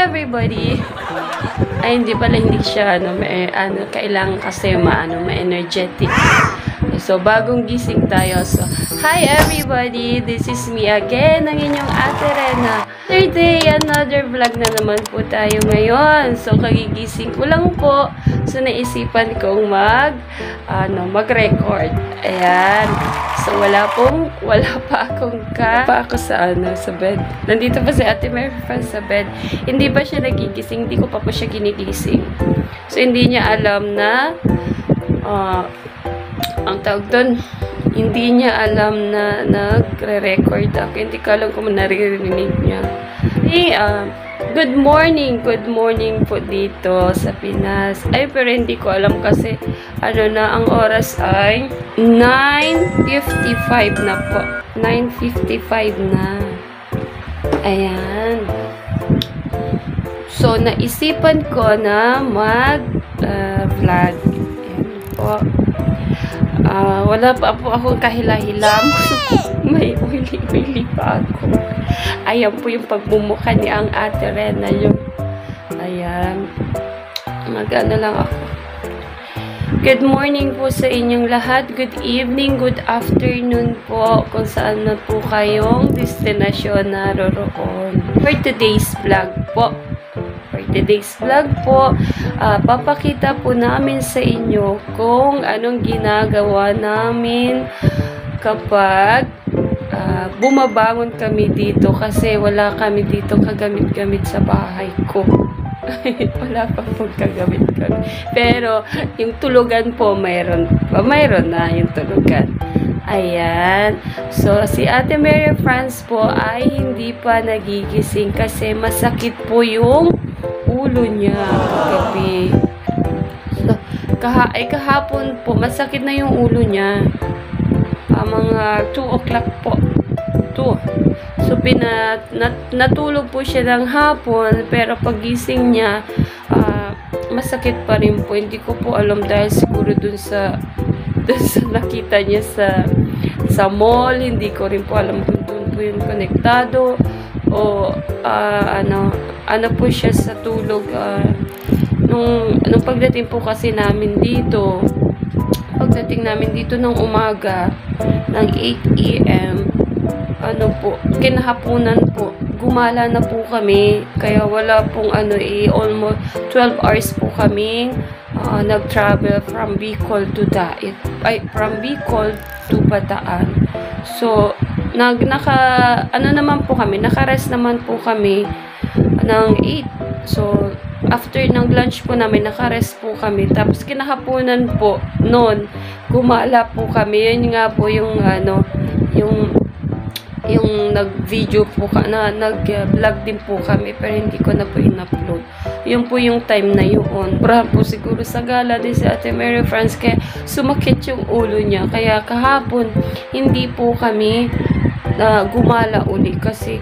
everybody! Ay, hindi pala, hindi siya, kailangan kasi ma-energetic. So, bagong gising tayo. So, hi everybody! This is me again, ang inyong Ate Rena. Another vlog na naman po tayo ngayon. So, kagigising ko lang po. So, naisipan kong mag-record. Ayan. So, wala pa ako sa bed. Nandito pa si Ate Mary sa bed. Hindi pa siya nagigising. Hindi ko pa siya ginigising. So, hindi niya alam na, ang tawag doon, hindi niya alam na nagre-record ako. Hindi ko alam kung naririnig niya. Hey, good morning po dito sa Pinas. Ay, pero hindi ko alam kasi, ang oras ay 9:55 na po. 9:55 na. Ayan. So, naisipan ko na mag-vlog. Ayan po. Wala pa po akong kahilahilam. May uili-uili pa ako. Ayan po yung pagmumukha ni ang Ate Rena yung. Ayan. Magano lang ako. Good morning po sa inyong lahat. Good evening, good afternoon po kung saan na po kayong destinasyon naroroon. For today's vlog po, papakita po namin sa inyo kung anong ginagawa namin kapag bumabangon kami dito kasi wala kami dito kagamit-gamit sa bahay ko. Wala pa pong kagamit-gamit. Pero, yung tulugan po, mayroon na yung tulugan. Ayan. So, si Ate Mary France po ay hindi pa nagigising kasi masakit po yung ulo niya kagabi. So, kahapon po, masakit na yung ulo niya. Mga 2 o'clock po. 2. So, natulog po siya ng hapon, pero pagising niya, masakit pa rin po. Hindi ko po alam dahil siguro dun sa nakita niya sa mall. Hindi ko rin po alam kung dun po yung konektado o ano po siya sa tulog. Nung pagdating po kasi namin dito, ng umaga, ng 8 AM, kinahapunan po, gumala na po kami, kaya wala pong almost 12 hours po kami nag-travel from Bicol to Bicol to Bataan. So, naka-rest naman po kami ng 8. So, after ng lunch po namin, naka-rest po kami. Tapos, kinahaponan po, noon, gumala po kami. Yun nga po yung nag-video po nag-vlog din po kami, pero hindi ko na po in-upload. Yun po yung time na yun. Para po siguro sa gala din si Ate Mary France, kaya sumakit yung ulo niya. Kaya kahapon, hindi po kami gumala uli kasi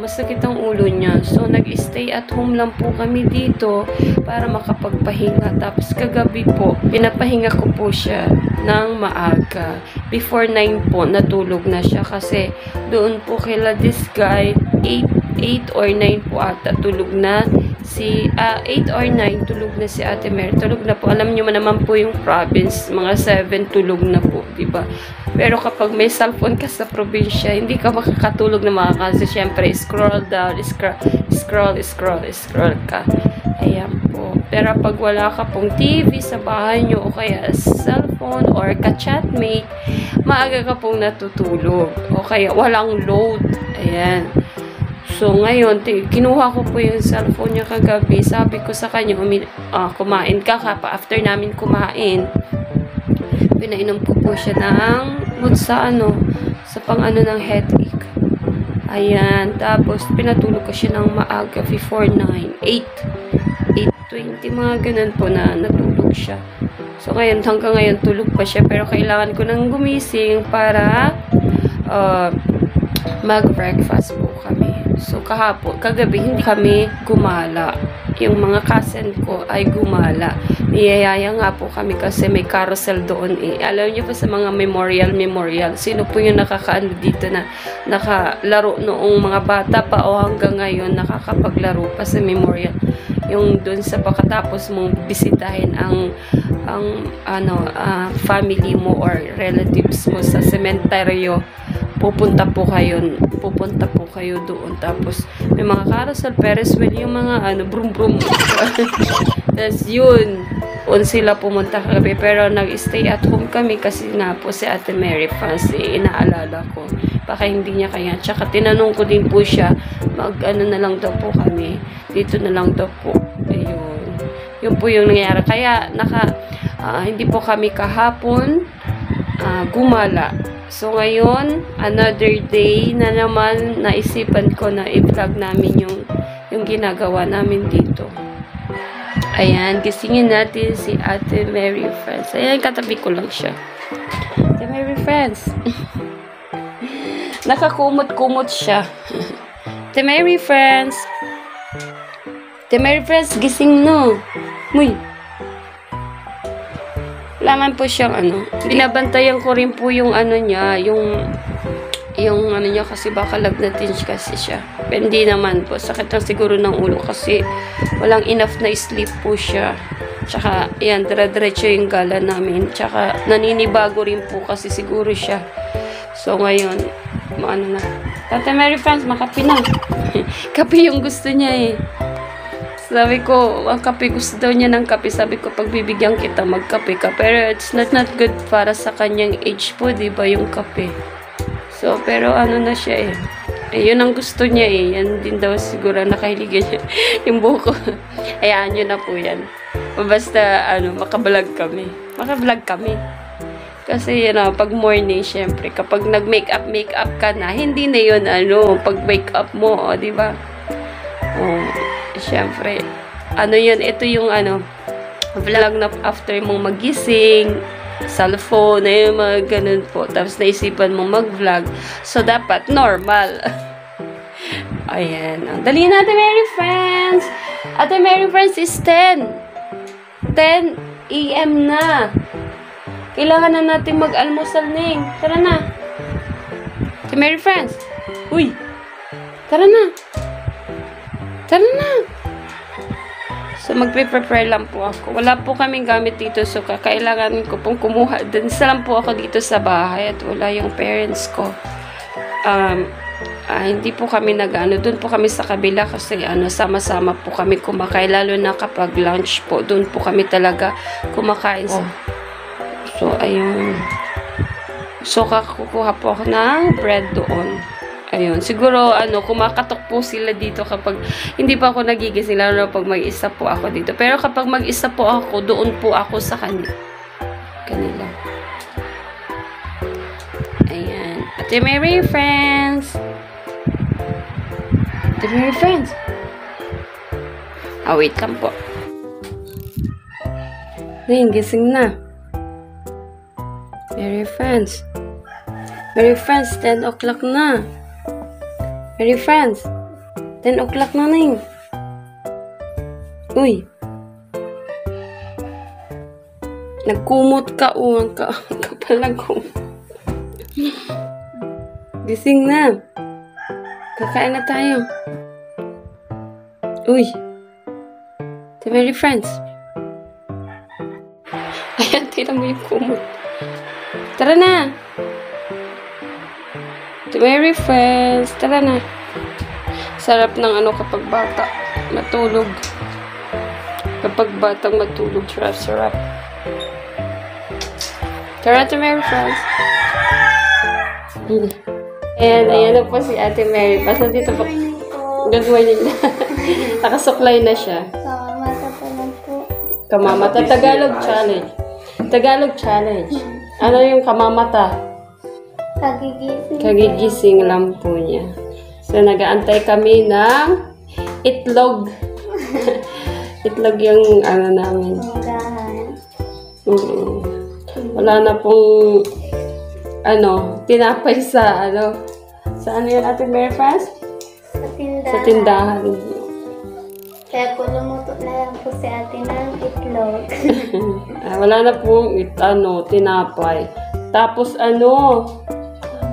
masakit ang ulo niya. So, nag-stay at home lang po kami dito para makapagpahinga. Tapos, kagabi po, pinapahinga ko po siya ng maaga. Before 9 po, natulog na siya kasi doon po kila this guy, 8 or 9 po ata, tulog na. 8 or 9, tulog na si Ate Mary. Tulog na po. Alam niyo naman po yung province, mga 7 tulog na po, diba? Pero kapag may cellphone ka sa probinsya, hindi ka makakatulog na mga kasi syempre, scroll down, scroll ka. Ayan po. Pero pag wala ka pong TV sa bahay nyo o kaya cellphone or ka-chatmate, maaga ka pong natutulog. O kaya walang load. Ayan. So, ngayon, kinuha ko po yung cellphone niya kagabi. Sabi ko sa kanya, kumain ka pa. After namin kumain, pinainom ko po siya ng sa ng headache. Ayan. Tapos, pinatulog ko siya ng maaga before 9. 8:20, mga ganun po na natulog siya. So, ngayon, hanggang ngayon, tulog pa siya. Pero, kailangan ko nang gumising para mag-breakfast po kami. So, kagabi, hindi kami gumala. Yung mga cousin ko ay gumala. Niyayaya nga po kami kasi may carousel doon eh. Alam niyo po sa mga memorial. Sino po yung nakakaano dito na nakalaro noong mga bata pa o hanggang ngayon nakakapaglaro pa sa memorial? Yung doon sa pagkatapos mong bisitahin ang family mo or relatives mo sa sementeryo, pupunta po kayo doon. Tapos may mga carousel, Ferris wheel, yung mga brum brum. Tapos yun, sila pumunta kagabi, pero nag-stay at home kami kasi nga po si Ate Mary Franz, inaalala ko baka hindi niya kaya. Tsaka tinanong ko din po siya, na lang daw po kami dito na lang daw po. Ayun, yun po yung nangyayari. Kaya hindi po kami kahapon gumala. So ngayon, another day na naman, naisipan ko na i-vlog namin yung ginagawa namin dito. Ayan, gisingin natin si Ate Mary Franz. Ayan, katabi ko lang siya. Ate Mary Franz. Nakakumot-kumot siya. Ate Mary Franz. Ate Mary Franz, gising no. Muy. Laman po siyang binabantayan ko rin po yung niya, yung niya kasi baka lagnatin kasi siya. Pero hindi naman po, sakit lang siguro ng ulo kasi walang enough na sleep po siya. Tsaka, yan, dire-diretso yung gala namin. Tsaka, naninibago rin po kasi siguro siya. So, ngayon, na. Tate Mary Franz, makape na. Kape yung gusto niya eh. Sabi ko, ang kape, gusto daw niya ng kape. Sabi ko, pagbibigyan kita, magkape ka. Pero it's not good para sa kanyang age po, diba, yung kape. So, pero na siya eh. Yun ang gusto niya eh. Yan din daw siguro nakahiligan niya. Yung buko. Hayaan nyo na po yan. Basta, makablog kami. Makablog kami. Kasi, pag morning, syempre, kapag nag-makeup ka na, hindi na yun, pag wake up mo, diba? Siyempre, yun, ito yung vlog na after mong magising, cellphone, yung mga ganun po. Tapos naisipan mong mag-vlog. So, dapat normal. Ayan. Dali na, Ate Mary Franz. Ate Mary Franz is 10 a.m. na. Kailangan na natin mag-almusal, Ning. Tara na. Ate Mary Franz. Uy. Tara na. Tara na. So, magpe-prepare lang po ako. Wala po kaming gamit dito. So, kailangan ko pong kumuha. Isa lang po ako dito sa bahay at wala yung parents ko. Hindi po kami doon po kami sa kabila kasi sama-sama po kami kumakain. Lalo na kapag lunch po, doon po kami talaga kumakain. So, ayun. So, kukuha po ako ng bread doon. Ayun, siguro, kumakatok po sila dito kapag hindi pa ako nagigising, lalo na pag mag-isa po ako dito. Pero kapag mag-isa po ako, doon po ako sa kanila. Ayan. Ate Mary Franz. Ate Mary Franz. Wait lang po. Ngayon, gising na. Mary Franz. Mary Franz, 10 o'clock na. Mary Franz, 10 o'clock na Ning. Uy. Nagkumot ka, ang kapal kumot. Gising na. Kakain na tayo. Uy. Ate Mary Franz. Ayan, tilang mo yung kumot. Tara na. Ate Mary Franz, tara na. Sarap ng kapag bata matulog. Kapag batang matulog, sarap. Tara, Ate Mary Franz. Ayan na po si Ate Mary Franz. Nandito po. Good morning na. Nakasuklay na siya. Kamamata pa lang po. Kamamata. Tagalog challenge. Tagalog challenge. Ano yung kamamata? Kagigising lang po niya. So, nag-aantay kami ng itlog. Itlog yung namin. Wala na pong tinapay sa sa yun, Ate Mary Franz? Sa Sa tindahan. Kaya po lumuto na lang po si ate ng itlog. Wala na pong tinapay. Tapos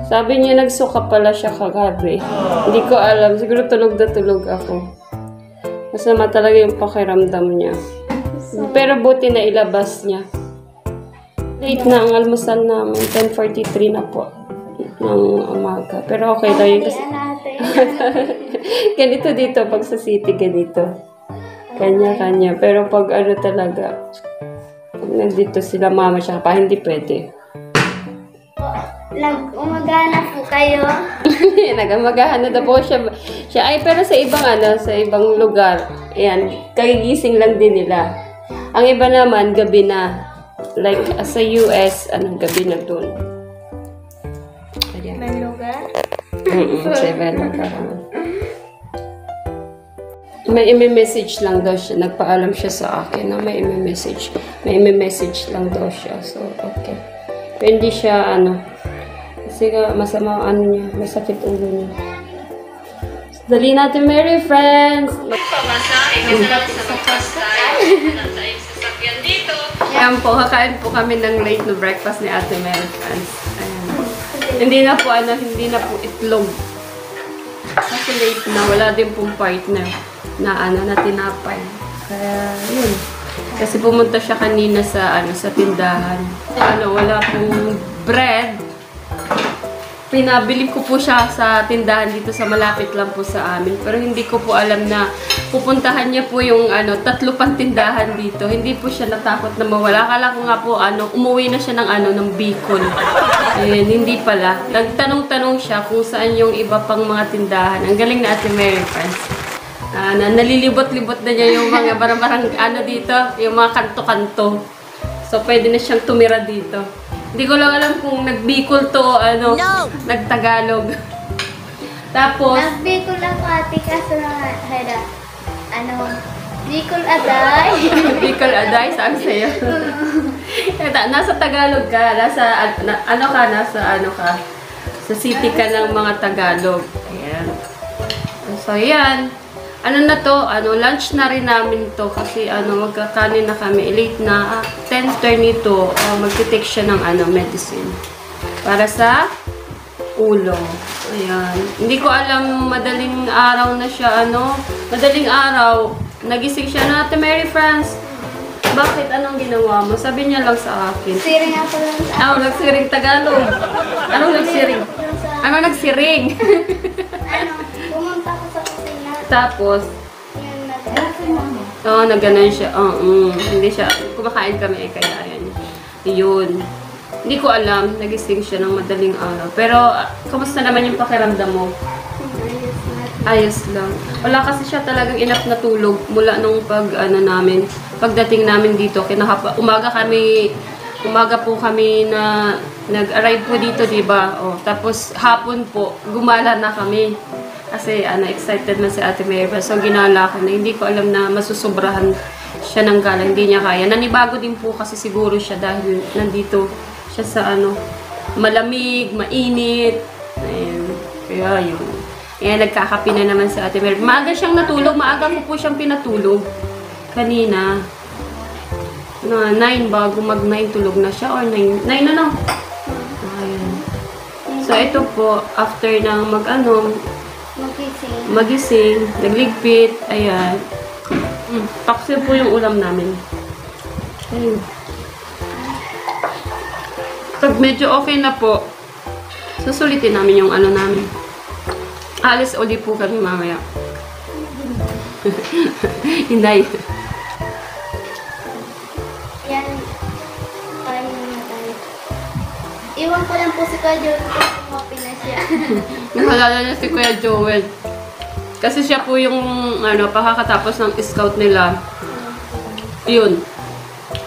sabi niya nagsuka pala siya kagabi. Hindi ko alam. Siguro tulog na tulog ako. Masama talaga yung pakiramdam niya. Pero buti na ilabas niya. Late na ang almusal namin. 10:43 na po ng umaga. Pero okay lang yun kasi ganito dito pag sa city ganito. Kanya-kanya. Pero pag talaga pag nandito sila mama siya pa hindi pwede. Nag-umagana po kayo. Nag-umagahan na po siya. Ay pero sa ibang sa ibang lugar. Ayan, kagigising lang din nila. Ang iba naman gabi na. Like sa US, gabi na doon. Ayan. May lugar? Sa ibang lugar. May i-message lang daw siya. Nagpaalam siya sa akin na may i-message. May i-message lang daw siya. So, okay. Pero hindi siya, kasi masama niya. Masakit ulo niya. Dali natin, Merry Friends! Ayan po, kakain po kami ng late na breakfast ni Ate Merry Friends. Ayan. Hindi na po itlog. Kasi late na, wala din pong partner na tinapay. Kaya, yun. Kasi pumunta siya kanina sa tindahan. Wala pong bread. Pinabili ko po siya sa tindahan dito sa malapit lang po sa amin. Pero hindi ko po alam na pupuntahan niya po yung 3 pang tindahan dito. Hindi po siya natakot na mawala. Akala ko nga po umuwi na siya ng Bicol. Ayan, hindi pala. Nagtanong-tanong siya kung saan yung iba pang mga tindahan. Ang galing na Ate Merry Friends. Nalilibot-libot na niya yung mga barang-barang dito, yung mga kanto-kanto. So, pwede na siyang tumira dito. Hindi ko lang alam kung nag-Bicol to o nag-Tagalog. Tapos, Nag-Bicol ako ate kaso Bicol Aday. Bicol Aday, sabi sa'yo. Nasa Tagalog ka, nasa sa city ka ng mga Tagalog. Ayan. So, ayan. Lunch na rin namin to kasi magkakanin na kami. Late na, 10:30 to, magti-take siya ng medicine. Para sa ulo. Ayan. Hindi ko alam, madaling araw na siya, madaling araw. Nagising siya na, Ate Merry Friends. Bakit? Anong ginawa mo? Sabi niya lang sa akin. Siring ako lang sa nagsiring Tagalog. Anong nagsiring? Ano nagsiring? Pumunta ako sa kusina. Tapos, nagganan siya. Hindi siya, kumakain kami kaya yan. Yun. Hindi ko alam, nagising siya ng madaling araw. Pero, kamusta naman yung pakiramdam mo? Ayos lang. Wala kasi siya talagang enough na tulog mula nung pagdating namin dito. Umaga po kami na nag-arrive po dito, diba? Tapos hapon po, gumala na kami. Kasi excited na si Ate Mary. So ginala ko na. Hindi ko alam na masusobrahan siya ng gala. Hindi niya kaya. Nanibago din po kasi siguro siya dahil nandito siya sa malamig, mainit. Ayan. Kaya yun. Ayan, nagkakapi na naman si Ate Mary. Maaga siyang natulog. Maaga ko po siyang pinatulog. Kanina. 9 bago mag-9 tulog na siya. Or 9 na. Ayan. So ito po, after ng magising, nagligpit, ayan. Paksiw po yung ulam namin. Ayun. Pag medyo okay na po, susulitin namin yung namin. Alis ulit po kami mamaya. Hinday. Yan. Iwan ko lang po si Kuya Joel kasi kumapi na siya. Nalala niya si Kuya Joel. Kasi siya po yung pakakatapos ng scout nila. Yun.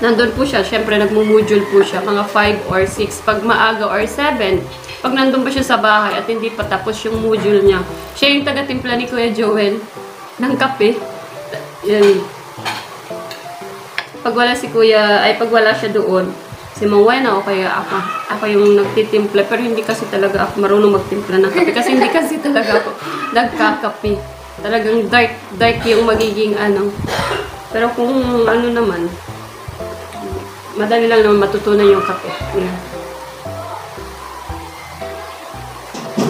Nandun po siya. Siyempre, nagmumudule po siya. Mga 5 or 6. Pag maaga or 7. Pag nandun pa siya sa bahay at hindi pa tapos yung module niya. Siya yung taga-timpla ni Kuya Joel ng kape. Yan. Pag wala siya doon, si Mawena o kaya ako yung nagtitimpla. Pero hindi kasi talaga ako marunong magtimpla ng kape. Kasi hindi kasi talaga ako nagkakape. Talagang dark, dark yung magiging ano. Pero kung ano naman, madali lang naman matutunan yung kape. Yan.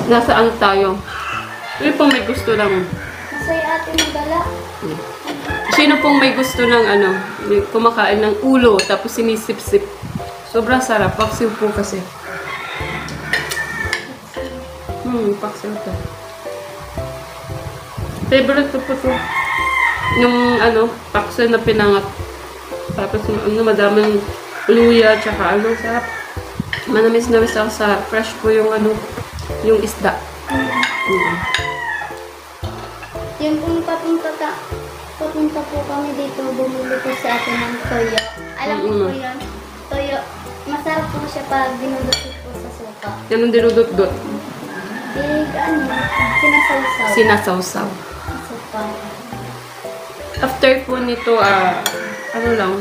Nasa ano tayo? Sino pong may gusto lang? Masaya ate magala. Sino pong may gusto ng ano, kumakain ng ulo, tapos sinisip-sip. Sobrang sarap. Paksiw po kasi. Paksiw to. Favorite ko po to. Yung ano, paksiw na pinangat. Tapos ano, madaming luya, tsaka ano, sarap. Manamis-namis ako sa fresh po yung ano, yung isda. Yung kung papunta po kami dito, bumili po sa atin ng toyo. Alam mo po yun? Toyo. Masarap po siya pag dinudot po sa suka. Yan ang dinudot-dot. Ano, sinasawsaw. Sinasawsaw. Suka. After po nito, ano lang,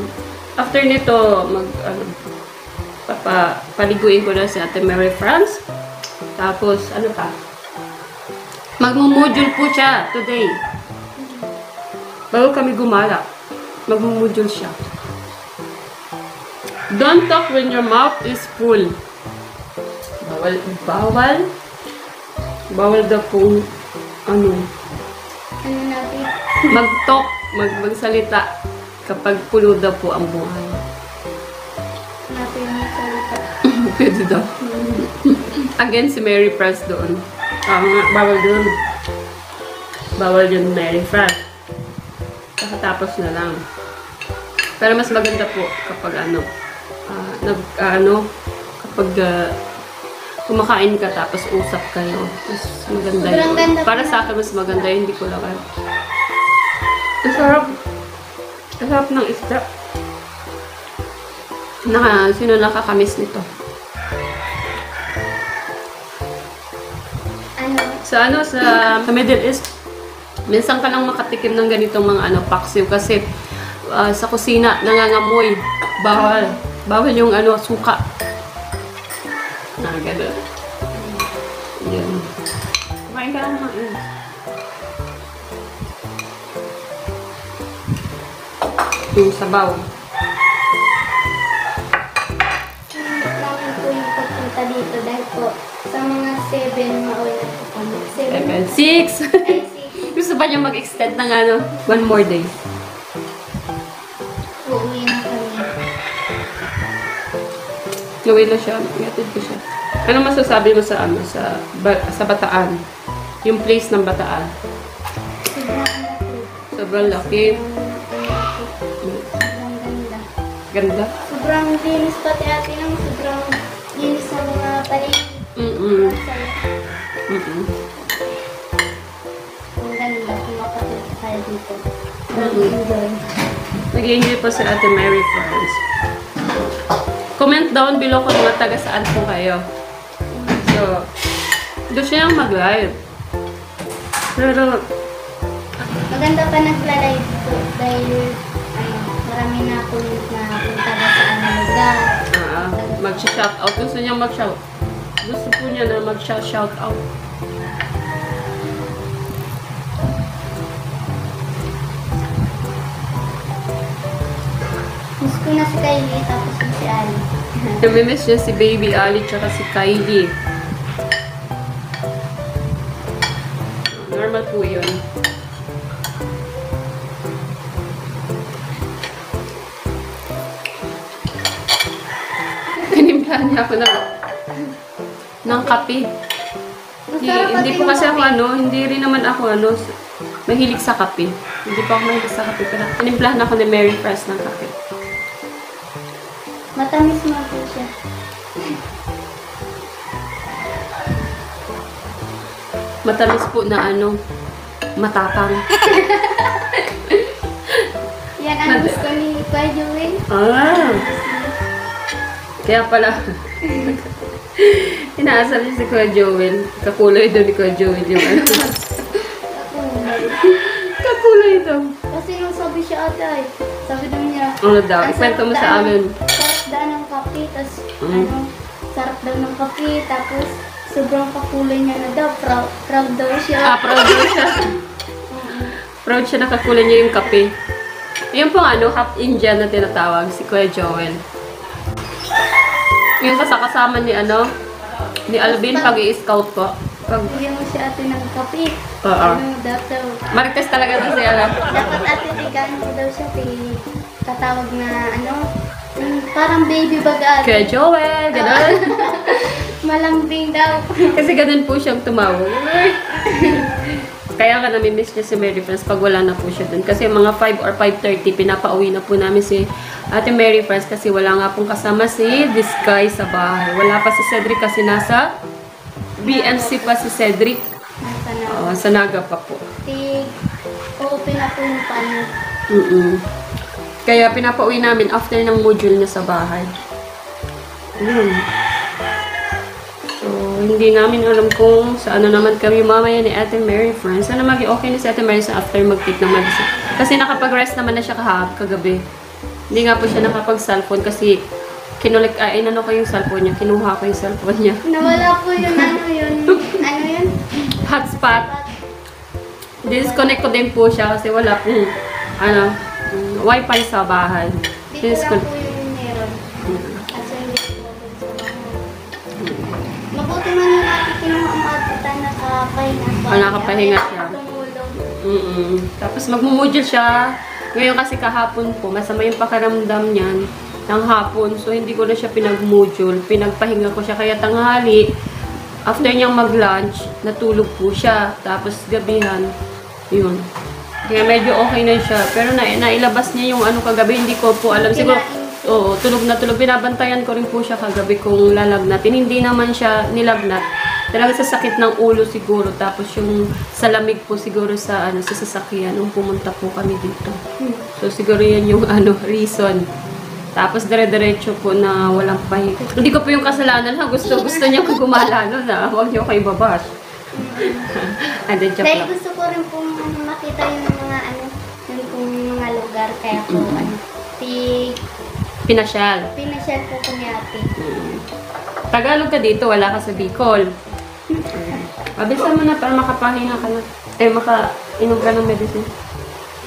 after nito, paliguin ko na si Ate Mary France. Tapos, ano pa? Magmumodule po siya today. Bago kami gumala, magmumodule siya. Don't talk when your mouth is full. Bawal daw po, ano natin? mag-talk, magsalita kapag pulo daw po ang buhay. Natin yung salita. Pwede daw. Again, si Mary France doon. Bawal doon. Bawal yun, Mary France. Kakatapos na lang. Pero mas maganda po kapag kapag kumakain ka tapos usap kayo. Mas maganda yun. Para sa akin, mas maganda yun. Hindi ko lang. Ang sarap. Ang sarap ng isda. Sino nakakamiss nito? Sa Middle East, minsan ka lang makatikim ng ganitong mga paksiw kasi sa kusina nangangamoy. Bawal yung suka. Gano'n. Yan. Kumain ka lang naman. Yung sabaw. Namin po yung pagpunta dito dahil po sa mga 7 mauwi na po kami. 6! Ay, 6. Gusto pa niya mag-extend ng one more day. Uuwi na kami. Gawin na siya. Iatid ko siya. Ano masasabi mo sa sa Bataan? Yung place ng Bataan? Sobrang laki. Sobrang laki. Sobrang ganda. Ganda? Sobrang linis pati ate lang. Sobrang linis ng mga paligid. Ang ganda. Kumakapunta tayo dito. Nag-enjoy. Nag-enjoy po si Ate Mary France. Comment down below kung mga taga saan po kayo. So, doon siya mag-live. Pero, maganda pa nagla-live po dahil marami na po na punta na sa lugar. mag-shoutout. Gusto niya mag-shout. Gusto po niya na mag-shoutout. Miss ko na si Kylie tapos si Ali. Namimiss niya si Baby Ali tsaka si Kylie. Normal po yun. Pinimplahan niya ako ng kape. Hindi po kasi ako hindi rin naman ako mahilig sa kape. Hindi pa ako mahilig sa kape. Pero pinimplahan ako ni Mary France ng kape. Matamis mo po siya. Matamis po na matapang. Yan ang gusto ni Kuya Joel. Kaya pala, inaasal niya si Kuya Joel. Kakulay daw ni Kuya Joel yung Kakulay daw. Kasi nung sabi siya ate sabi daw niya. Ano daw? Ikwento mo sa amin. Sarap daw ng kape, tapos sarap daw ng kape, tapos sobrang kakulay niya na daw. Proud daw siya. Proud daw siya. Proud siya nakakulay niya yung kape. Yung pong ano, half Indian na tinatawag, si Kuya Joel. Yung kasama ni ano, ni Alvin pag i-scout po. Pag... Bigyan mo si ate ng kape. Oo. Daw. Marites talaga to siya. Dapat ate tigaan ko daw siya. Tatawag na ano, parang baby baga. Kuya Joel, gano'n. Malambing daw. Kasi ganun po siyang tumawag. Kaya ka nami-miss niya si Mary Franz pag wala na po siya dun. Kasi mga 5 or 5:30, pinapauwi na po namin si Ate Mary Franz kasi wala nga pong kasama si this guy sa bahay. Wala pa si Cedric kasi nasa BMC pa si Cedric. Sa Naga pa po. Open na po yung paano. Kaya pinapauwi namin after ng module niya sa bahay. So, hindi namin alam kung saan naman kami mamaya ni Ate Mary Franz. Sana maging okay na si Ate Mary sa after mag-take ng medicine. Kasi nakapag-rest naman na siya kagabi. Hindi nga po siya nakapag-cellphone kasi inano ko yung cellphone niya. Kinuha ko yung cellphone niya. Nawala po yun, ano yun? Hotspot. Disconnect ko din po siya kasi wala pong, wifi sa bahay. Dito lang po yung meron. Kasi hindi po sa bahay. Mabuti man yung natin kinuha ang atitan nakapahinga. Nakapahinga siya. Tumulong. Tapos magmumudyo siya. Ngayon kasi kahapon po, masama yung pakaramdam niyan ng hapon. So, hindi ko na siya pinag-module. Pinagpahinga ko siya. Kaya tanghali, after niyang mag-lunch, natulog po siya. Tapos gabihan, yun. Kaya medyo okay na siya. Pero nailabas niya yung kagabi, hindi ko po alam. Siguro, tulog na tulog. Binabantayan ko rin po siya kagabi kung lalagnatin. Hindi naman siya nilagnat. Talaga sa sakit ng ulo siguro. Tapos yung sa lamig po siguro sa sasakyan nung pumunta po kami dito. So siguro yan yung reason. Tapos dire-diretso po na walang pahinga. Hindi ko po yung kasalanan ha. Gusto niya ko gumala na. Huwag niyo kayo babash. Dahil gusto ko rin pong makita yung mga yung mga lugar. Kaya po Pinasyal po ko ni ate. Tagalog ka dito, wala ka sa Bicol. Mabilisan mo na para makapahinga ka na. Makainom ka ng medicine.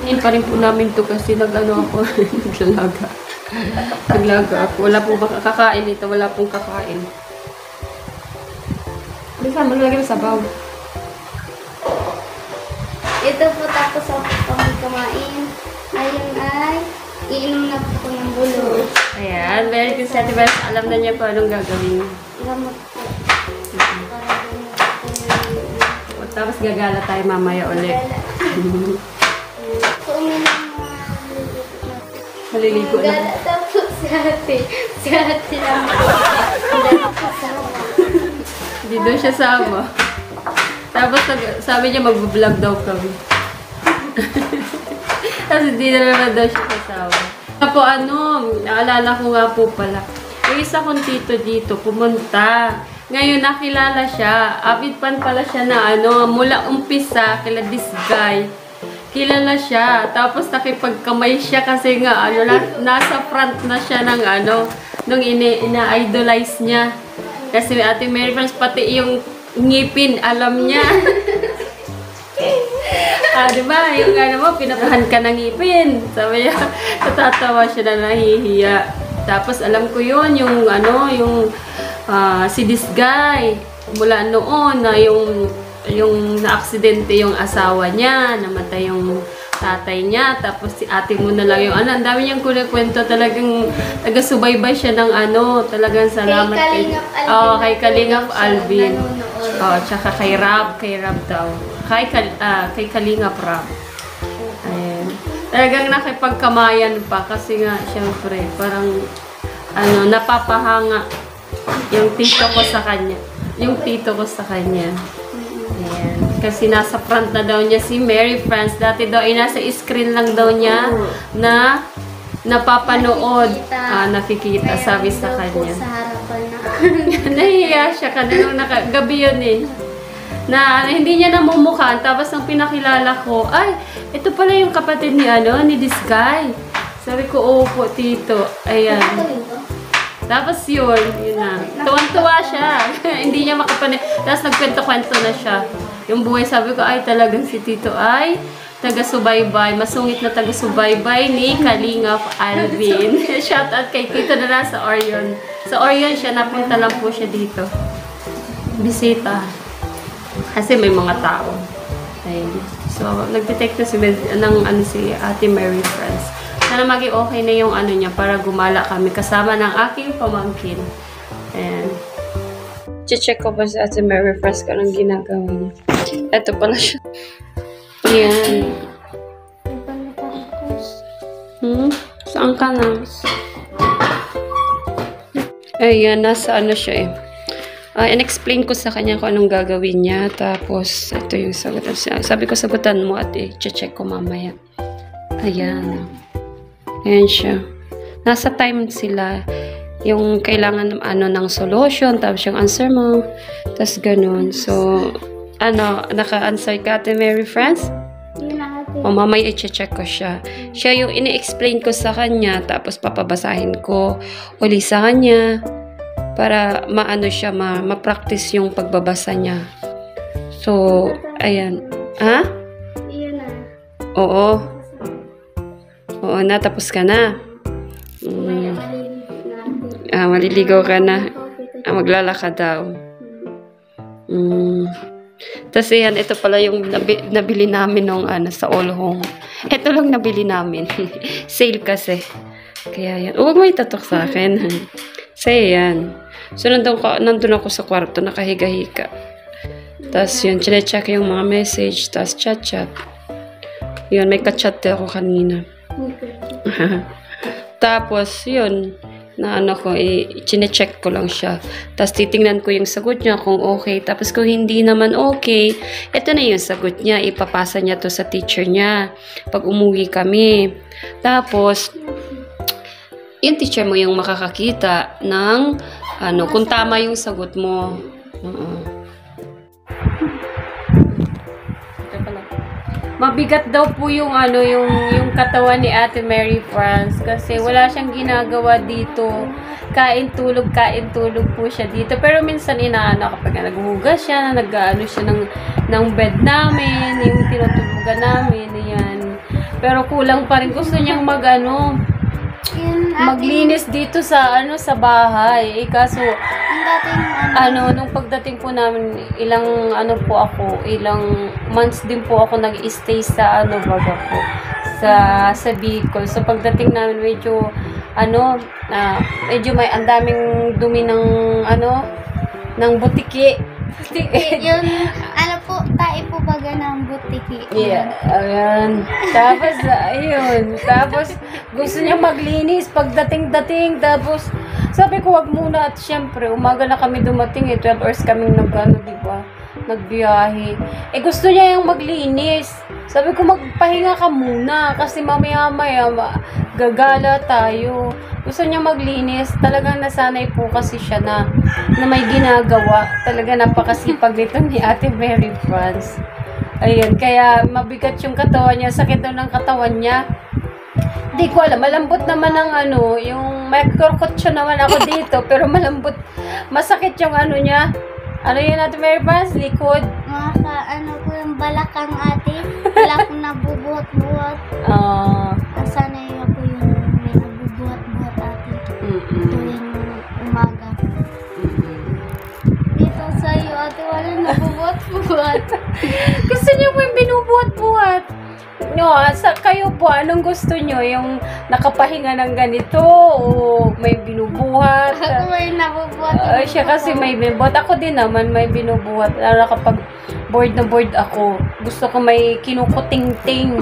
Ngayon pa rin po namin to kasi ako, naglalaga. Naglaga ako. Wala pong kakain ito, wala pong kakain. Mabilisan mo, lagyan sa sabaw. Ito po tapos ako kami kumain. Ayun ay iinom na po ng bulo. Ayan, very good sa diba? Alam na niya po anong gagawin. Gamot po. Tapos gagala tayo mamaya ulit. Maliligo na. Gagala tapos si ate. Si ate lang po. Hindi daw siya sama. Tapos sabi niya mag-vlog daw kami. Kasi hindi na naman daw siya kasama. Po naalala ko nga po pala. Yung isa kong tito dito, pumunta. Ngayon, nakilala siya. Avid fan pala siya na mula umpisa, kila this guy. Kilala siya. Tapos nakipagkamay siya kasi nga, nasa front na siya ng nung ina-idolize niya. Kasi Ate Mary Franz, pati yung ngipin, alam niya. Diba? Yung pinapahan ka ng ngipin. Sabi niya, natatawa siya na nahihiya. Tapos alam ko yun, yung si this guy, mula noon na yung na-aksidente yung asawa niya, namatay yung tatay niya, tapos si ate mo na lang yung ang dami niyang kwento, talagang taga-subaybay siya ng talagang salamat kay Kalingap Alvin. Tsaka kay Rab daw. Kay Kalingap Rab. Ayan. Talagang nakipagkamayan pa kasi nga, syempre, parang napapahanga yung tito ko sa kanya. Ayan. Kasi nasa front na daw niya si Mary Franz. Dati daw ay nasa screen lang daw niya na napapanood. Nakikita, sabi sa kanya. Sa harapan na. Nahihiya siya kanina. Gabi yun eh. Na hindi niya namumukhaan. Tapos nang pinakilala ko, ay, ito pala yung kapatid ni this guy. Sabi ko, oo po, tito. Ayan. Tapos yun na. Tuwan-tuwa siya. Hindi niya makapanay. Tapos nagkwento-kwento na siya. Yung buhay, sabi ko, ay talagang si tito ay taga-subaybay, masungit na taga-subaybay ni Kalingap Alvin. Shout out kay Tito na sa Orion. Sa Orion siya, napunta lang po siya dito. Bisita. Kasi may mga tao. Ayun. So, nag-detect na si Ate Mary Franz. Sana maging okay na yung ano niya para gumala kami kasama ng aking pamangkin. And check ko ba si Ate Mary Franz kung anong ginagawa niya. Ito pala siya. Yan. Saan ka na? Ayan, nasa ano siya eh. In-explain ko sa kanya kung anong gagawin niya. Tapos, ito yung sagutan. Sabi ko, sagutan mo at i-check ko mamaya. Ayan. Ayan siya. Nasa time sila. Yung kailangan ng solution. Tapos yung answer mo. Tapos ganun. So, naka-answer ka, Ate Mary Franz? O, mamaya i-check ko siya. Siya yung ini-explain ko sa kanya. Tapos papabasahin ko uli sa kanya. Para maano siya, ma-practice yung pagbabasa niya. So, ayan. Ha? Iyan na. Oo. Oo, natapos ka na. Maliligaw ka na. Maglalakad daw. Tapos yan, ito pala yung nabili namin nung sa Olhong. Ito lang nabili namin. Sale kasi. Kaya yan. Huwag mo itatok sa akin. Kasi yan. So, nandun ako sa kwarto, nakahiga-higa. Tapos yun, chinecheck yung mga message, tapos chat-chat. Yun, may ka-chat ako kanina. Tapos, yun, chinecheck ko lang siya. Tapos, titingnan ko yung sagot niya kung okay. Tapos, kung hindi naman okay, ito na yung sagot niya. Ipapasa niya to sa teacher niya pag umuwi kami. Tapos, yung teacher mo yung makakakita ng kung tama yung sagot mo. Mabigat daw po yung yung katawan ni Ate Mary Franz kasi wala siyang ginagawa dito. Kain tulog po siya dito. Pero minsan kapag naghuhugas siya, siya ng bed namin, yung tinutulugan namin, yan. Pero kulang pa rin, gusto niyang maglinis dito sa bahay. Kaso nung pagdating po namin, ilang months din po ako nag-stay sa sa Bicol. So pagdating namin medyo may ang daming dumi ng butiki. Yun, tayo po baga ng butiki. Yeah, ayan. Tapos, ayun. Tapos, gusto niya maglinis pagdating-dating. Tapos, sabi ko, wag muna. At syempre, umaga na kami dumating. 12 hours kaming diba? Nagbiyahe. Gusto niya yung maglinis. Sabi ko, magpahinga ka muna. Kasi mamaya-maya, gagala tayo. Gusto niya maglinis. Talagang nasanay po kasi siya na may ginagawa. Talaga napakasipag nito ni Ate Mary Franz. Ayun, kaya mabigat yung katawan niya. Sakit daw ng katawan niya. Di ko alam. Malambot naman ang yung may korkotso naman ako dito. Pero malambot. Masakit yung niya. Yun, Ate Mary Franz? Likod. Po yung balakang ate. Wala akong nabubuhat-buhat. Nasanay ako yung may nabubuhat-buhat ate. Tuwing umaga. Dito sa'yo ate, wala nabubuhat-buhat. Gusto niyo po yung binubuhat-buhat? Kayo po, anong gusto niyo? Yung nakapahinga ng ganito o may binubuhat? Ako may nabubuhat. Siya kasi may binubuhat. Ako din naman may binubuhat. Lalo kapag bored na bored ako, gusto ko may kinukuting-ting.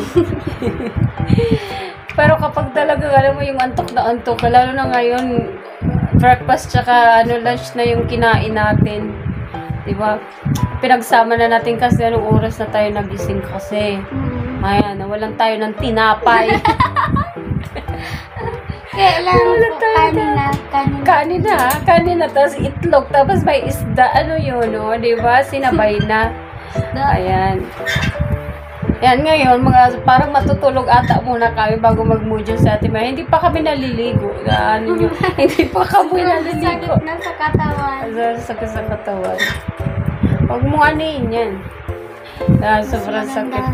Pero kapag talaga, alam mo yung antok na antok, lalo na ngayon, breakfast tsaka lunch na yung kinain natin. Diba? Pinagsama na natin kasi anong oras na tayo nagising kasi. Ayan, nawalan tayo ng tinapay. Kanina, tapos itlog, tapos may isda, diba? Sinabay na. Ayan. Yan ngayon, parang matutulog ata muna kami bago mag-mudyo sa atin. Hindi pa kami naliligo. Hindi pa kami naliligo. Sakit na sa katawan. Sakit sa katawan. Huwag mo yan. Sobrang sakit.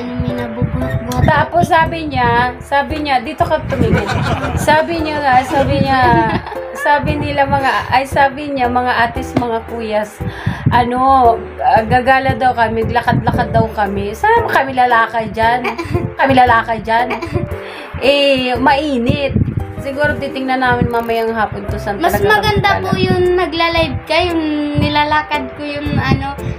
ano, may nabubuhat-buhat. Tapos sabi niya, dito ka tumingin. Sabi niya, sabi niya mga atis, mga kuyas, gagala daw kami, lakad-lakad daw kami. Saan kami lalakad dyan? Mainit. Siguro titingnan namin mamayang hapon to saan Mas talaga maganda kami po yung nagla-live ka, yung nilalakad ko yung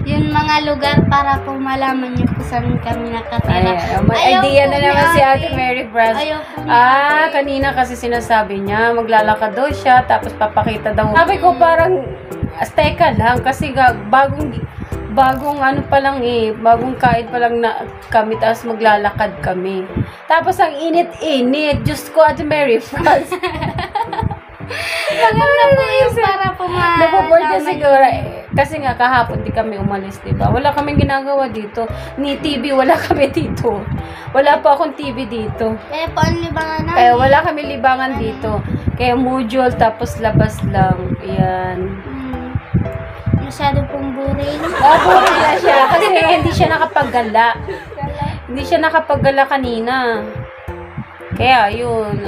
yung mga lugar para po malaman niyo kung saan kami nakatira. May idea na naman si Ate Mary France. Ayaw po niya. Kanina kasi sinasabi niya, maglalakad daw siya, tapos papakita daw. Sabi ko parang, teka lang, kasi bagong kain pa lang na kami, tapos maglalakad kami. Tapos ang init-init, Diyos ko, Ate Mary France. Maganda po yung para po Napaboard ka siguro kasi nga kahapon di kami umalis, diba? Wala kaming ginagawa dito. Ni TV, wala kami dito. Wala pa akong TV dito. Kaya po ang libangan namin. Kaya wala kami libangan dito. Kaya module, tapos labas lang. Ayan. Masyado pong boring. Boring na siya kasi hindi siya nakapaggala. Hindi siya nakapaggala kanina. Kaya yun.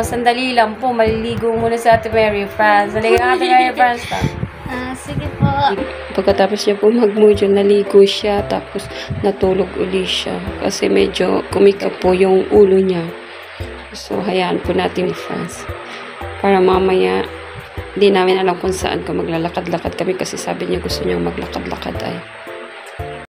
Sandali lang po. Maliligo muna sa Ate Mary France. Ate Mary France. Sige po. Pagkatapos niya po mag-module, naligo siya. Tapos natulog uli siya. Kasi medyo kumikap po yung ulo niya. So, hayaan po natin ni France. Para mamaya, hindi namin alam kung saan ka maglalakad-lakad kami kasi sabi niya gusto niya maglakad-lakad ay.